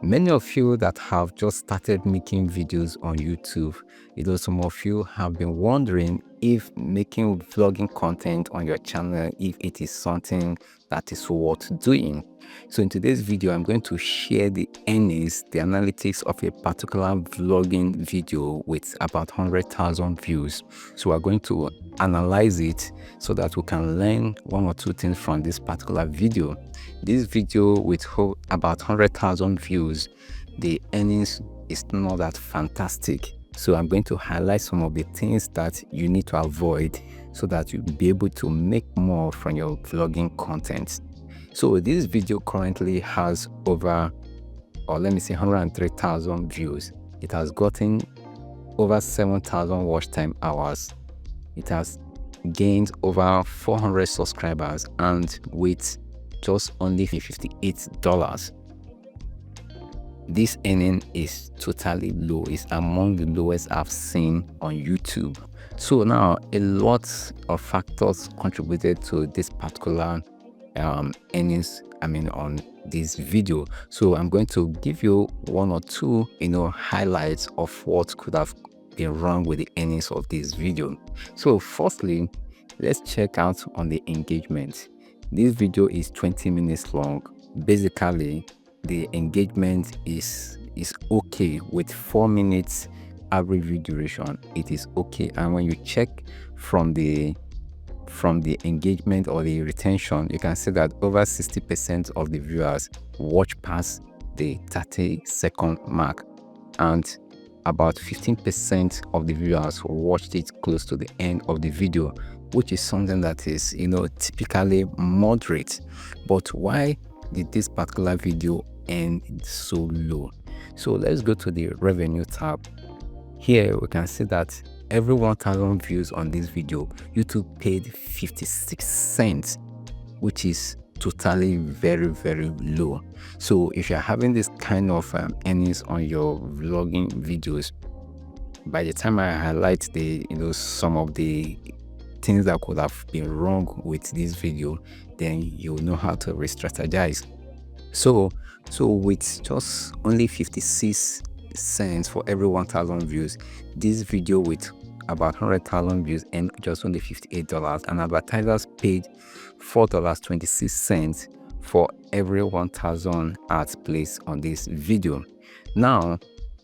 Many of you that have just started making videos on YouTube, some of you have been wondering if making vlogging content on your channel, if it is something that is worth doing. So in today's video, I'm going to share the earnings, the analytics of a particular vlogging video with about 100,000 views. So we're going to analyze it so that we can learn one or two things from this particular video. This video with about 100,000 views, the earnings is not that fantastic. So I'm going to highlight some of the things that you need to avoid so that you'll be able to make more from your vlogging content. So this video currently has over, or let me say 103,000 views. It has gotten over 7,000 watch time hours. It has gained over 400 subscribers, and with just only $58. This earning is totally low. It's among the lowest I've seen on YouTube. So now a lot of factors contributed to this particular earnings on this video. So I'm going to give you one or two highlights of what could have been wrong with the earnings of this video. So firstly, let's check out on the engagement. This video is 20 minutes long. Basically, the engagement is okay with 4 minutes average view duration. It is okay. And when you check from the engagement or the retention, you can see that over 60% of the viewers watch past the 30-second mark, and about 15% of the viewers watched it close to the end of the video, which is something that is typically moderate. But why did this particular video end so low? So let's go to the revenue tab. Here we can see that every 1,000 views on this video, YouTube paid 56 cents, which is totally very low. So if you're having this kind of earnings on your vlogging videos, by the time I highlight the some of the things that could have been wrong with this video, then you'll know how to re-strategize. So with just only 56 cents for every 1,000 views, this video with about 100,000 views and just only $58, and advertisers paid $4.26 for every 1,000 ads placed on this video. Now,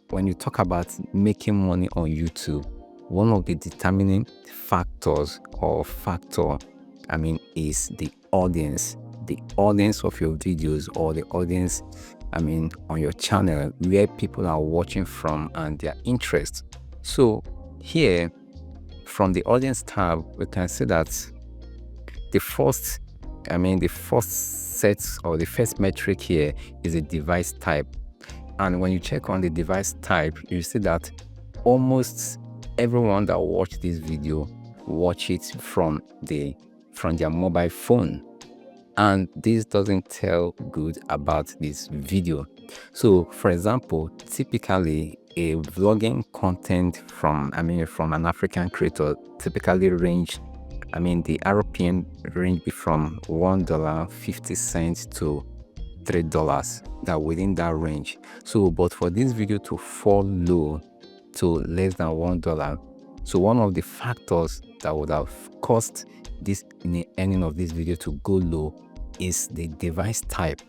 when you talk about making money on YouTube, one of the determining factors is the audience of your videos, or the audience on your channel, where people are watching from and their interest. So here from the audience tab, we can see that the first set, or the first metric here, is a device type. And when you check on the device type, you see that almost everyone that watched this video watch it from their mobile phone, and this doesn't tell good about this video. So for example, typically a vlogging content from an African creator typically range, the RPM range from $1.50 to $3, that within that range. So but for this video to fall low to less than $1, so one of the factors that would have caused this earning of this video to go low is the device type.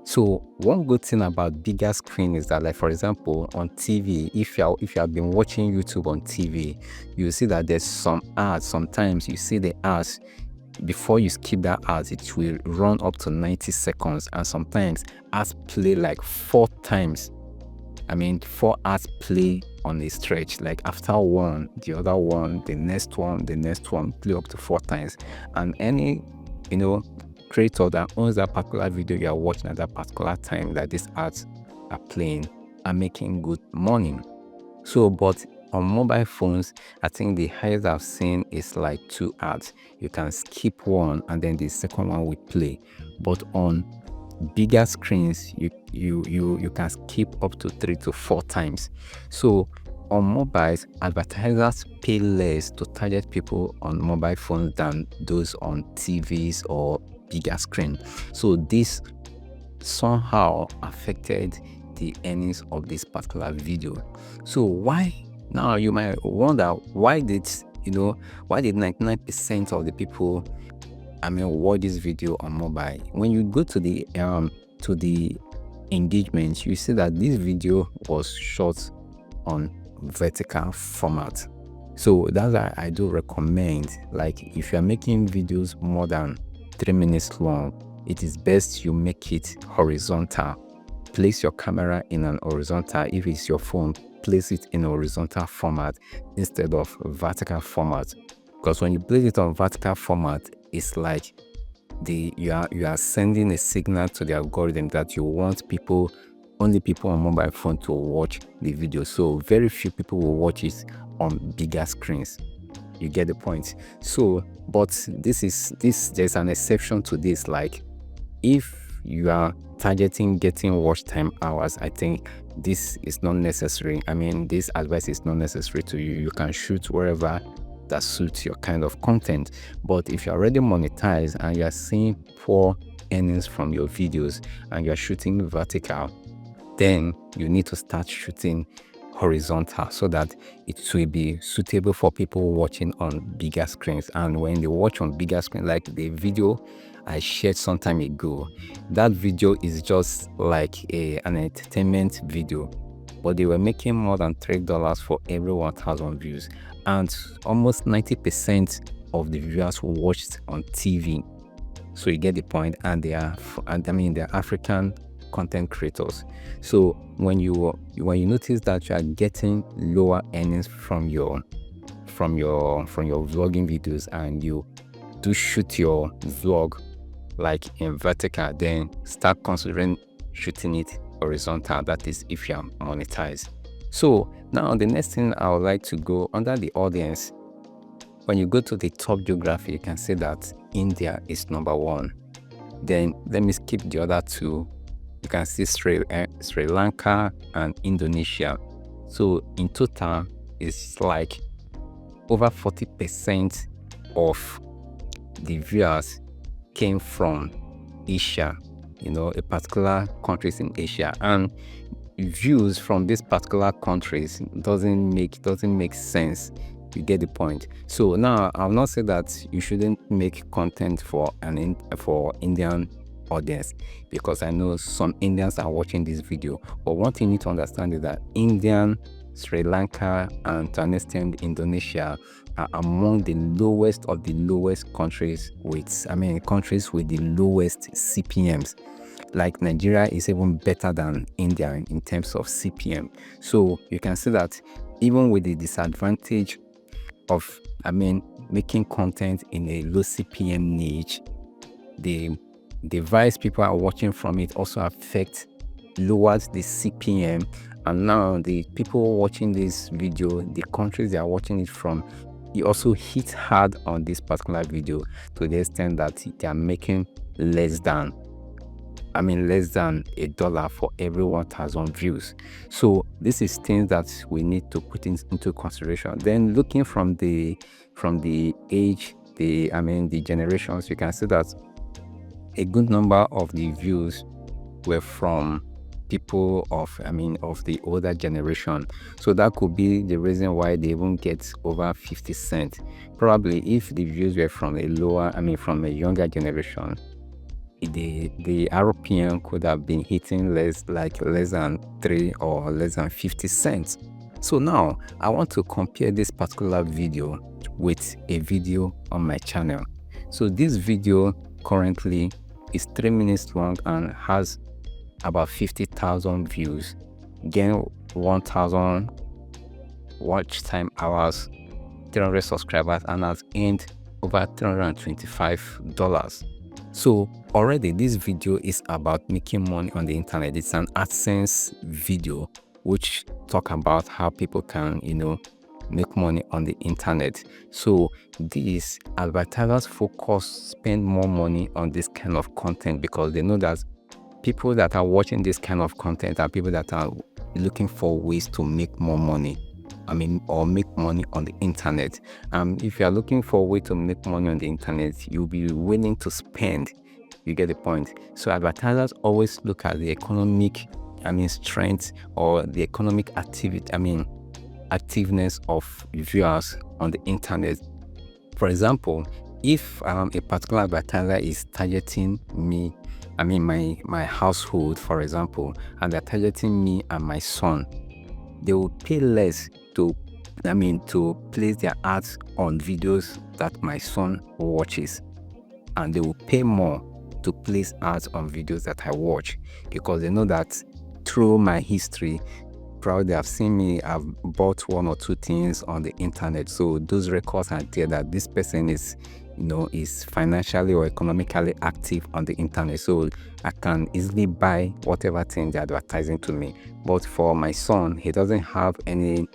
So one good thing about bigger screen is that, like for example, on TV, if you have been watching YouTube on TV, you see that there's some ads. Sometimes you see the ads, before you skip that ads, it will run up to 90 seconds, and sometimes ads play like 4 times. 4 ads play on a stretch, like after one, the other one, the next one, play up to 4 times. And any creator that owns that particular video you are watching at that particular time that these ads are playing are making good money. So but on mobile phones, I think the highest I've seen is like 2 ads. You can skip one and then the second one will play. But on bigger screens, you can skip up to 3 to 4 times. So on mobiles, advertisers pay less to target people on mobile phones than those on TVs or bigger screen. So this somehow affected the earnings of this particular video. So why, now you might wonder, why did 99% of the people watch this video on mobile? When you go to the engagement, you see that this video was shot on vertical format. So that's why I do recommend, like, if you're making videos more than 3 minutes long, it is best you make it horizontal. Place your camera in an horizontal. If it's your phone, place it in a horizontal format instead of vertical format, because when you place it on vertical format, it's like you are sending a signal to the algorithm that you want only people on mobile phone to watch the video. So very few people will watch it on bigger screens. You get the point? So, but there's an exception to this. Like, if you are targeting getting watch time hours, I think this is not necessary. This advice is not necessary to you. You can shoot wherever that suits your kind of content. But if you're already monetized and you're seeing poor earnings from your videos and you're shooting vertical, then you need to start shooting horizontal so that it will be suitable for people watching on bigger screens. And when they watch on bigger screen, like the video I shared some time ago, that video is just like an entertainment video, but they were making more than $3 for every 1,000 views, and almost 90% of the viewers watched on TV. So you get the point. And they're African content creators. So when you notice that you are getting lower earnings from your vlogging videos, and you do shoot your vlog like in vertical, then start considering shooting it horizontal. That is if you are monetized. So now the next thing I would like to go under the audience. When you go to the top geography, you can see that India is number 1. Then let me skip the other two. You can see Sri Lanka and Indonesia. So in total, it's like over 40% of the viewers came from Asia, a particular countries in Asia. And views from these particular countries doesn't make sense. You get the point. So now I'll not say that you shouldn't make content for Indian audience, because I know some Indians are watching this video. But one thing you need to understand is that Indian, Sri Lanka, and to an extent Indonesia are among the lowest of the lowest countries with the lowest CPMs. Like Nigeria is even better than India in terms of CPM. So you can see that even with the disadvantage of making content in a low CPM niche, the device people are watching from it also lowers the CPM. And now the people watching this video, the countries they are watching it from, it also hit hard on this particular video to the extent that they are making less than $1 for every 1,000 views. So this is things that we need to put into consideration. Then looking from the age, the generations, you can see that a good number of the views were from people of the older generation. So that could be the reason why they won't get over 50 cents. Probably if the views were from from a younger generation, the RPM could have been hitting less than 3 or less than 50 cents. So now I want to compare this particular video with a video on my channel. So this video currently is 3 minutes long and has about 50,000 views, gain 1,000 watch time hours, 300 subscribers, and has earned over $325. So already this video is about making money on the internet. It's an AdSense video which talk about how people can make money on the internet. So these advertisers spend more money on this kind of content because they know that people that are watching this kind of content are people that are looking for ways to make more money, or make money on the internet. If you are looking for a way to make money on the internet, you'll be willing to spend. You get the point. So advertisers always look at the economic strength or the economic activity, activeness of viewers on the internet. For example, if a particular advertiser is targeting me, my household, for example, and they're targeting me and my son, they will pay less to place their ads on videos that my son watches, and they will pay more to place ads on videos that I watch, because they know that through my history, probably they have seen me, I've bought one or two things on the internet, so those records are there that this person is is financially or economically active on the internet, so I can easily buy whatever thing they're advertising to me. But for my son, he doesn't have any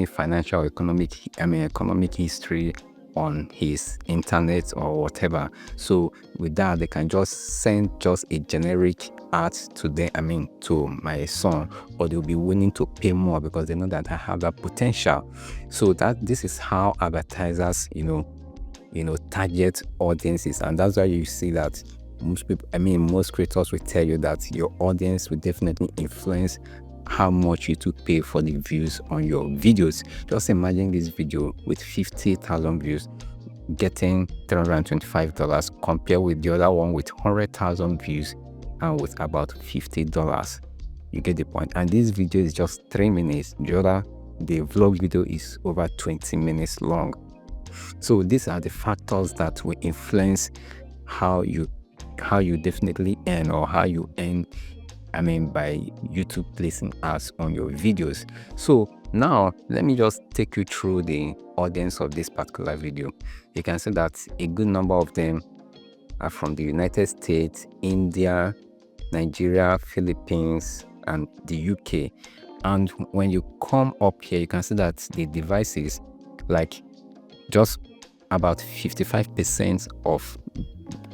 financial or economic history on his internet or whatever. So with that, they can just send just a generic ad to them, to my son, or they'll be willing to pay more because they know that I have that potential. So this is how advertisers target audiences, and that's why you see that most people, most creators will tell you that your audience will definitely influence how much YouTube pay for the views on your videos. Just imagine this video with 50,000 views getting $325 compared with the other one with 100,000 views and with about $50. You get the point. And this video is just 3 minutes. The vlog video is over 20 minutes long. So these are the factors that will influence how you definitely earn, or how you earn by YouTube placing ads on your videos. So now let me just take you through the audience of this particular video. You can see that a good number of them are from the United States, India, Nigeria, Philippines, and the UK. And when you come up here, you can see that the devices, like just about 55% of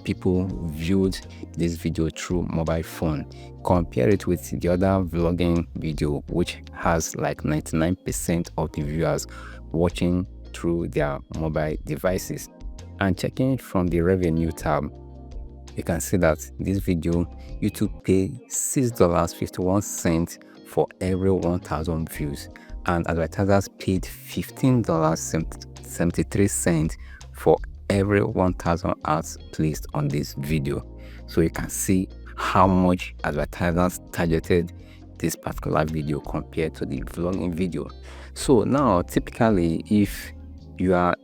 people viewed this video through mobile phone. Compare it with the other vlogging video, which has like 99% of the viewers watching through their mobile devices. And checking it from the revenue tab, you can see that this video, YouTube pay $6.51 for every 1,000 views, and advertisers paid $15.73 for every 1,000 ads placed on this video. So you can see how much advertisers targeted this particular video compared to the vlogging video. So now, typically, if you are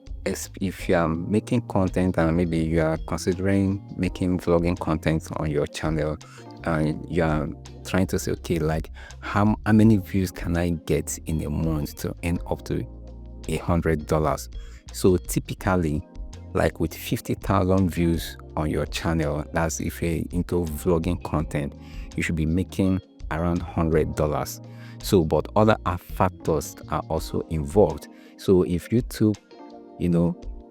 making content and maybe you are considering making vlogging content on your channel, and you are trying to say, okay, like how many views can I get in a month to earn up to $100? So typically, like with 50,000 views on your channel, that's if you're into vlogging content, you should be making around $100. So, but other factors are also involved. So if YouTube,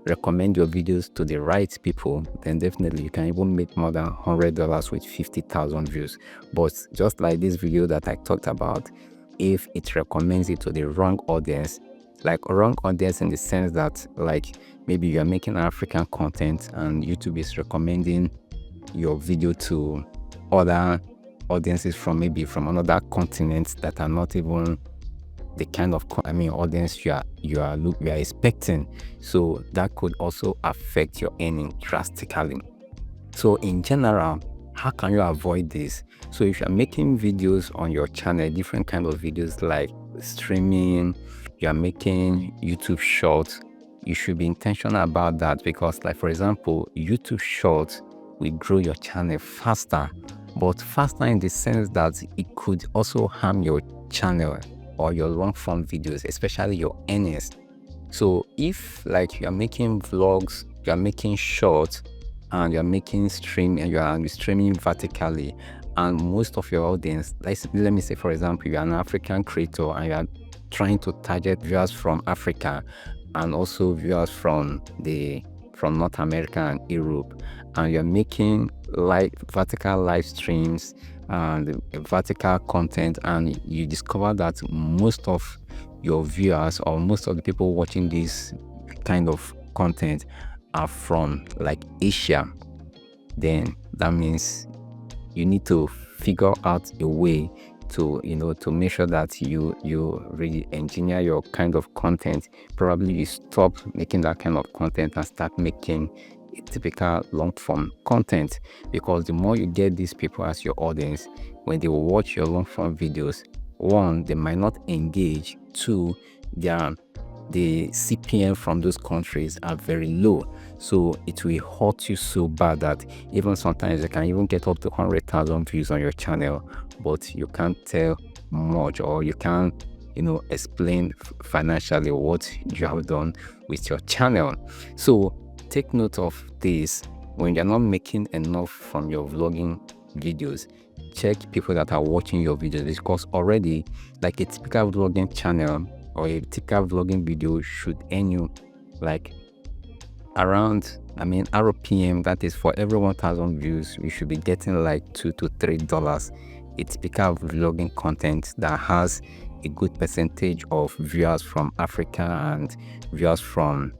recommend your videos to the right people, then definitely you can even make more than $100 with 50,000 views. But just like this video that I talked about, if it recommends it to the wrong audience, like wrong audience in the sense that, like, maybe you are making African content and YouTube is recommending your video to other audiences from another continent that are not even the kind of audience you are expecting. So that could also affect your earning drastically. So in general, how can you avoid this? So if you're making videos on your channel, different kind of videos like streaming, you're making YouTube shorts, you should be intentional about that, because, like, for example, YouTube shorts will grow your channel faster, but faster in the sense that it could also harm your channel or your long form videos, especially your earnings. So if, like, you're making vlogs, you're making shorts, and you're making you're streaming vertically, and most of your audience, let me say, for example, you're an African creator and you're trying to target viewers from Africa and also viewers from North America and Europe, and you're making vertical live streams and vertical content, and you discover that most of your viewers or most of the people watching this kind of content are from like Asia, then that means you need to figure out a way to to make sure that you really engineer your kind of content. Probably you stop making that kind of content and start making a typical long form content, because the more you get these people as your audience, when they will watch your long form videos, one, they might not engage. Two, the CPM from those countries are very low, so it will hurt you so bad that even sometimes you can even get up to 100,000 views on your channel, but you can't tell much, or you can't explain financially what you have done with your channel. So take note of this. When you're not making enough from your vlogging videos, check people that are watching your videos, because already, like, a typical vlogging channel or a typical vlogging video should earn you like around, RPM, that is, for every 1,000 views you should be getting like $2 to $3. A typical vlogging content that has a good percentage of viewers from Africa and viewers from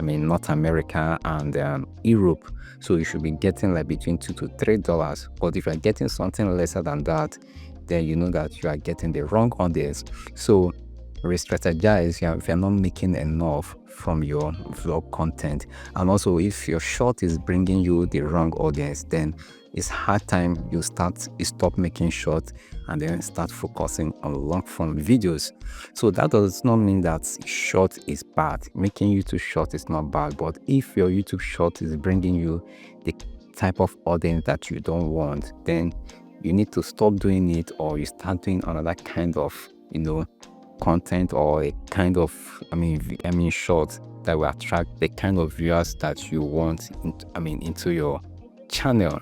North America and Europe. So you should be getting like between $2 to $3. But if you're getting something lesser than that, then you know that you are getting the wrong audience. So re-strategize if you're not making enough from your vlog content. And also, if your short is bringing you the wrong audience, then it's hard time you stop making short and then start focusing on long form videos. So that does not mean that short is bad. Making YouTube short is not bad, but if your YouTube short is bringing you the type of audience that you don't want, then you need to stop doing it, or you start doing another kind of content, or a kind of short that will attract the kind of viewers that you want into your channel.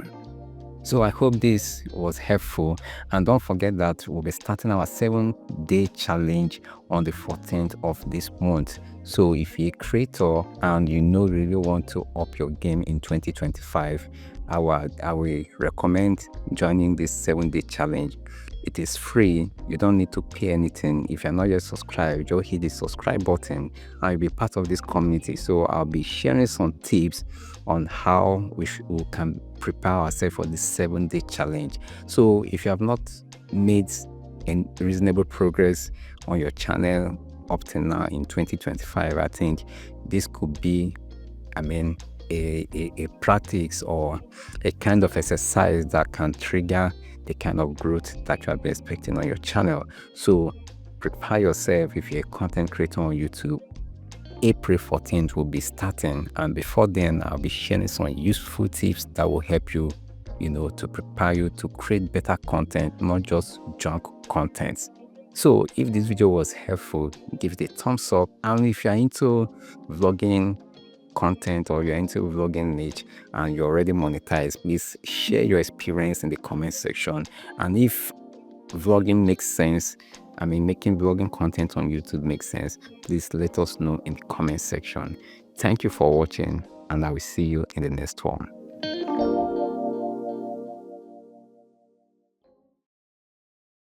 So I hope this was helpful, and don't forget that we'll be starting our 7-day challenge on the 14th of this month. So if you're a creator and really want to up your game in 2025, I will recommend joining this 7-day challenge. It is free. You don't need to pay anything. If you're not yet subscribed, just hit the subscribe button and you'll be part of this community. So I'll be sharing some tips on how we can prepare ourselves for this 7-day challenge. So if you have not made any reasonable progress on your channel up to now in 2025, I think this could be a practice or a kind of exercise that can trigger the kind of growth that you have been expecting on your channel. So prepare yourself. If you're a content creator on YouTube, April 14th will be starting, and before then I'll be sharing some useful tips that will help you to prepare you to create better content, not just junk content. So if this video was helpful, give it a thumbs up, and if you're into vlogging content or you're into vlogging niche and you're already monetized, please share your experience in the comment section. And if vlogging makes sense, making vlogging content on YouTube makes sense, please let us know in the comment section. Thank you for watching, and I will see you in the next one.